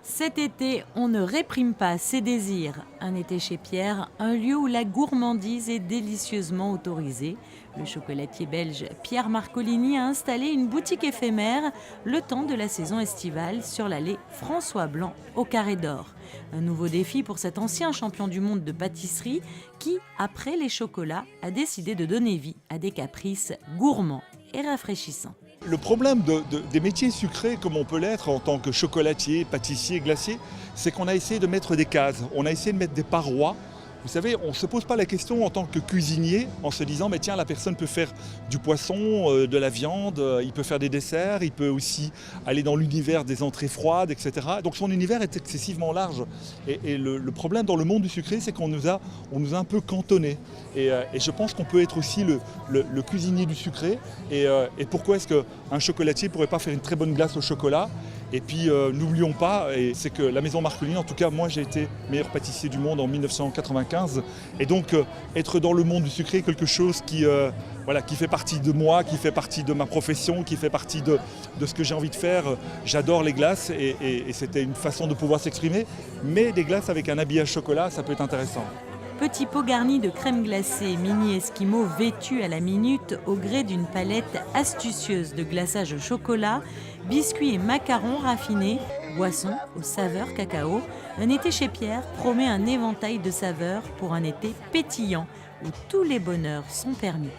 Cet été, on ne réprime pas ses désirs. Un été chez Pierre, un lieu où la gourmandise est délicieusement autorisée. Le chocolatier belge Pierre Marcolini a installé une boutique éphémère le temps de la saison estivale sur l'allée François Blanc au Carré d'Or. Un nouveau défi pour cet ancien champion du monde de pâtisserie qui, après les chocolats, a décidé de donner vie à des caprices gourmands et rafraîchissants. Le problème des métiers sucrés, comme on peut l'être en tant que chocolatier, pâtissier, glacier, c'est qu'on a essayé de mettre des cases, on a essayé de mettre des parois. Vous savez, on ne se pose pas la question en tant que cuisinier en se disant mais tiens, la personne peut faire du poisson, de la viande, il peut faire des desserts, il peut aussi aller dans l'univers des entrées froides, etc. Donc son univers est excessivement large. Et le problème dans le monde du sucré, c'est qu'on nous a un peu cantonnés. Et je pense qu'on peut être aussi le cuisinier du sucré. Et pourquoi est-ce qu'un chocolatier ne pourrait pas faire une très bonne glace au chocolat? Et puis n'oublions pas, et c'est que la maison Marcolini, en tout cas moi j'ai été meilleur pâtissier du monde en 1995, et donc être dans le monde du sucré est quelque chose qui fait partie de moi, qui fait partie de ma profession, qui fait partie de ce que j'ai envie de faire. J'adore les glaces et c'était une façon de pouvoir s'exprimer, mais des glaces avec un habillage chocolat, ça peut être intéressant. Petits pots garnis de crème glacée mini esquimaux vêtus à la minute au gré d'une palette astucieuse de glaçage au chocolat, biscuits et macarons raffinés, boissons aux saveurs cacao. Un été chez Pierre promet un éventail de saveurs pour un été pétillant où tous les bonheurs sont permis.